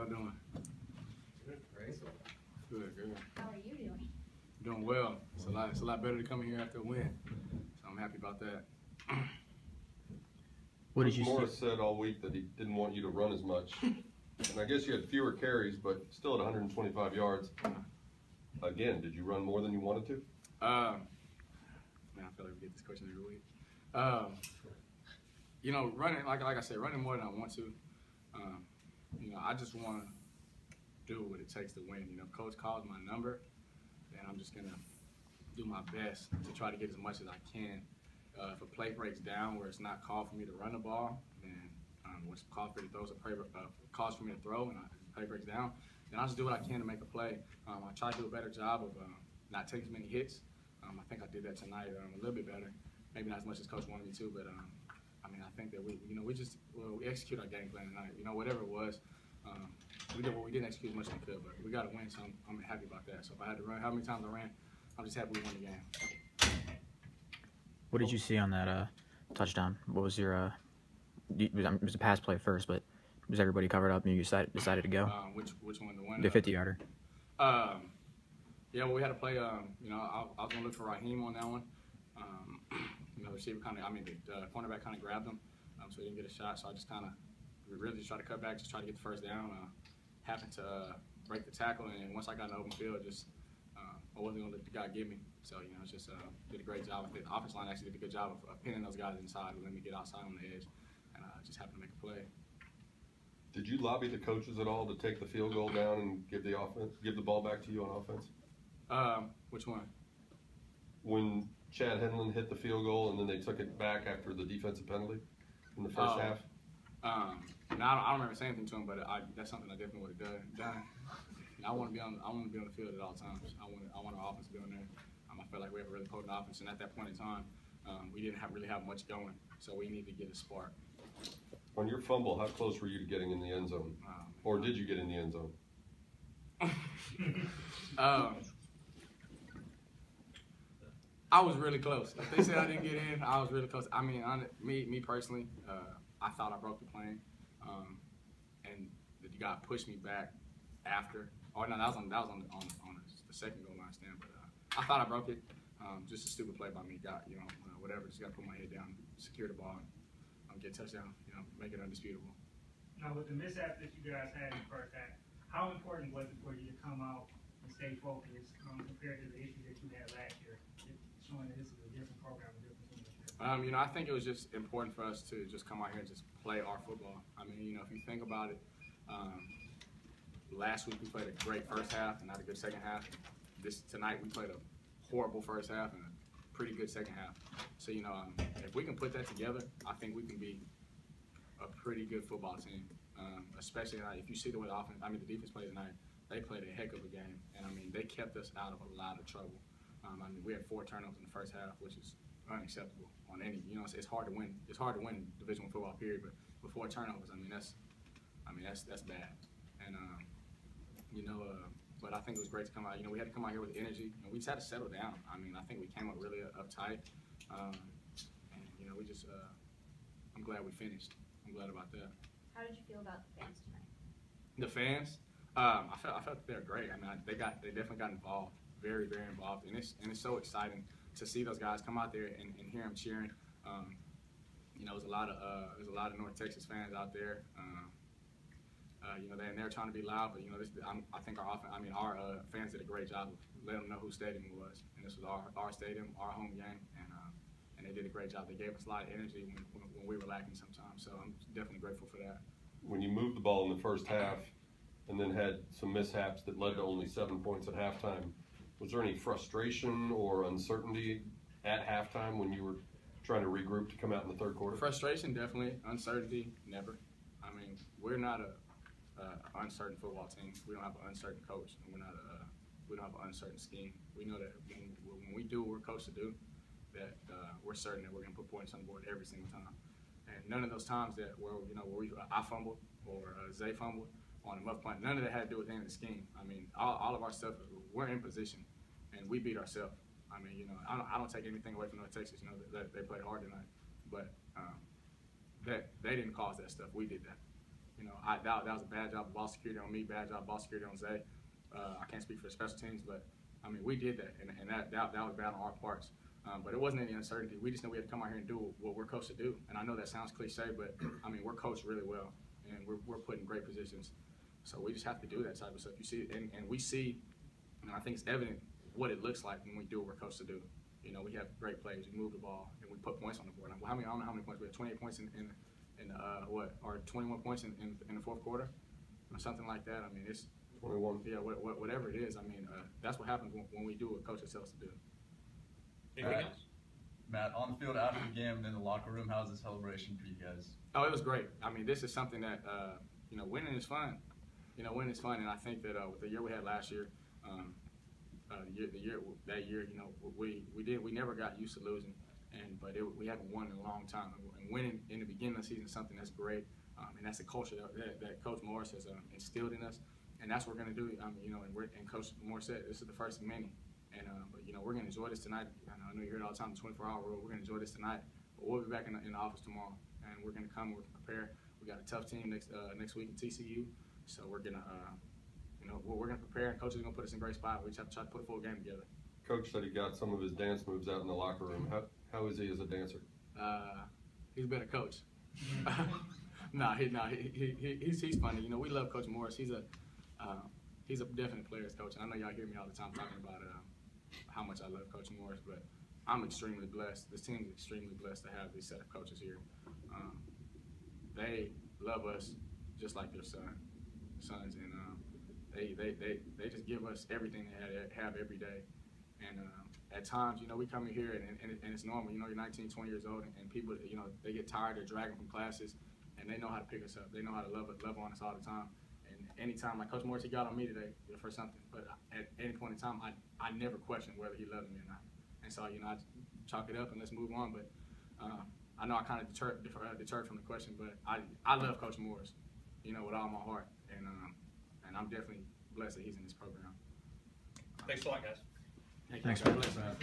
doing? Good, great. Good, good. How are you doing? Doing well. It's a lot better to come in here after a win. So I'm happy about that. What did you Morris see? said all week that he didn't want you to run as much. And I guess you had fewer carries, but still at 125 yards. Again, did you run more than you wanted to? Man, I feel like we get this question every week. You know, running, like I said, running more than I want to. You know, I just want to do what it takes to win. You know, coach calls my number, and I'm just going to do my best to try to get as much as I can. If a play breaks down where it's not called for me to run the ball, then what's called for me to throw, calls for me to throw, and the play breaks down, then I'll just do what I can to make a play. I try to do a better job of not taking as many hits. I think I did that tonight a little bit better. Maybe not as much as coach wanted me to, but I mean, I think that we execute our game plan tonight. You know, whatever it was, we didn't execute as much as we could, but we got to win, so I'm happy about that. So if I had to run, how many times I ran, I'm just happy we won the game. What did you see on that touchdown? What was your it was a pass play first, but was everybody covered up and you decided to go? Which one? The one? The 50-yarder. Yeah, well, we had to play. You know, I was gonna look for Raheem on that one. You know, the receiver the cornerback kind of grabbed him, so he didn't get a shot. So I just kind of really just tried to cut back, just try to get the first down. Happened to break the tackle, and once I got in the open field, just I wasn't gonna let the guy get me. So you know, it's just did a great job. I think the offensive line actually did a good job of pinning those guys inside, and let me get outside on the edge, and just happened to make a play. Did you lobby the coaches at all to take the field goal down and give the ball back to you on offense? Which one? When Chad Henlon hit the field goal and then they took it back after the defensive penalty in the first half? No, I don't remember saying anything to him, but that's something I definitely would have done. I want to be on the field at all times. I want our offense to be on there. I feel like we have a really potent offense, and at that point in time, we didn't really have much going, so we need to get a spark. On your fumble, how close were you to getting in the end zone? Or did you get in the end zone? I was really close. If they said I didn't get in, I was really close. I mean, me personally, I thought I broke the plane, and the guy pushed me back after. Oh no, that was on the second goal line stand. But I thought I broke it. Just a stupid play by me. Whatever. Just got to put my head down, secure the ball, and get a touchdown. You know, make it undisputable. Now, with the mishap that you guys had in the first half, how important was it for you to come out and stay focused compared to the issues that you had last year, showing that this is a different program, a different team this year? You know, I think it was just important for us to just come out here and just play our football. I mean, you know, if you think about it, last week we played a great first half and not a good second half. Tonight we played a horrible first half and a pretty good second half. So, you know, if we can put that together, I think we can be a pretty good football team. Especially if you see the way the defense played tonight, they played a heck of a game. And, I mean, they kept us out of a lot of trouble. I mean, we had 4 turnovers in the first half, which is unacceptable on any. You know, it's hard to win. It's hard to win Division I football, period. But with 4 turnovers, that's bad. And you know, but I think it was great to come out. You know, we had to come out here with energy, and we just had to settle down. I mean, I think we came up really uptight, and you know, we just. I'm glad we finished. I'm glad about that. How did you feel about the fans tonight? The fans, I felt they were great. I mean, they definitely got involved, very, very involved, and it's so exciting to see those guys come out there and hear them cheering. You know, there's a lot of North Texas fans out there. You know, they're trying to be loud, but you know, I think our fans did a great job of letting them know whose stadium it was, and this was our stadium, our home game, and they did a great job. They gave us a lot of energy when we were lacking sometimes, so I'm definitely grateful for that. When you moved the ball in the first half and then had some mishaps that led to only 7 points at halftime, was there any frustration or uncertainty at halftime when you were trying to regroup to come out in the third quarter? Frustration, definitely. Uncertainty, never. I mean, we're not an uncertain football team. We don't have an uncertain coach, and we don't have an uncertain scheme. We know that when we do what we're coached to do, that we're certain that we're going to put points on the board every single time. And none of those times where I fumbled or Zay fumbled on a muff punt, none of that had to do with any of the scheme. I mean, all of our stuff, we're in position, and we beat ourselves. I mean, you know, I don't take anything away from North Texas. You know, that they played hard tonight, but that they didn't cause that stuff. We did that. You know, that was a bad job of ball security on me, bad job of ball security on Zay. I can't speak for the special teams, but I mean, we did that, and that was bad on our parts. But it wasn't any uncertainty. We just knew we had to come out here and do what we're coached to do. And I know that sounds cliche, but I mean, we're coached really well, and we're put in great positions. So we just have to do that type of stuff. You see, and we see, and I think it's evident what it looks like when we do what we're coached to do. You know, we have great plays, we move the ball, and we put points on the board. I don't know how many points we had. 28 points in 21 points in the fourth quarter, or something like that. I mean, it's 21. Yeah, whatever it is. I mean, that's what happens when we do what coach tells us to do. Anything else? Matt, on the field after the game and in the locker room, how's the celebration for you guys? Oh, it was great. I mean, this is something that you know, winning is fun. You know, winning is fun, and I think that with the year we had last year, that year, you know, we never got used to losing, but we haven't won in a long time. And winning in the beginning of the season is something that's great, and that's the culture that Coach Morris has instilled in us, and that's what we're going to do. You know, and Coach Morris said this is the first of many, and but you know, we're going to enjoy this tonight. I know you hear it all the time, the 24-hour rule. We're going to enjoy this tonight, but we'll be back in the office tomorrow, and we're going to come. We're going to prepare. We got a tough team next week in TCU, so we're going to. You know, we're going to prepare, and Coach is going to put us in a great spot. We just have to try to put a full game together. Coach said he got some of his dance moves out in the locker room. How is he as a dancer? He's a better coach. He's funny. You know, we love Coach Morris. He's a definite players coach. And I know y'all hear me all the time talking about how much I love Coach Morris, but I'm extremely blessed. This team is extremely blessed to have this set of coaches here. They love us just like their sons, and they just give us everything they have every day. And at times, you know, we come in here and it's normal. You know, you're 19, 20 years old, and people, you know, they get tired. They're dragging from classes, and they know how to pick us up. They know how to love on us all the time. And anytime, like Coach Morris, he got on me today for something, but at any point in time, I never questioned whether he loved me or not. And so, you know, I chalk it up and let's move on. But I know I kind of deterred from the question, but I love Coach Morris, you know, with all my heart, and I'm definitely blessed that he's in this program. Thanks a lot, guys. Thanks, man.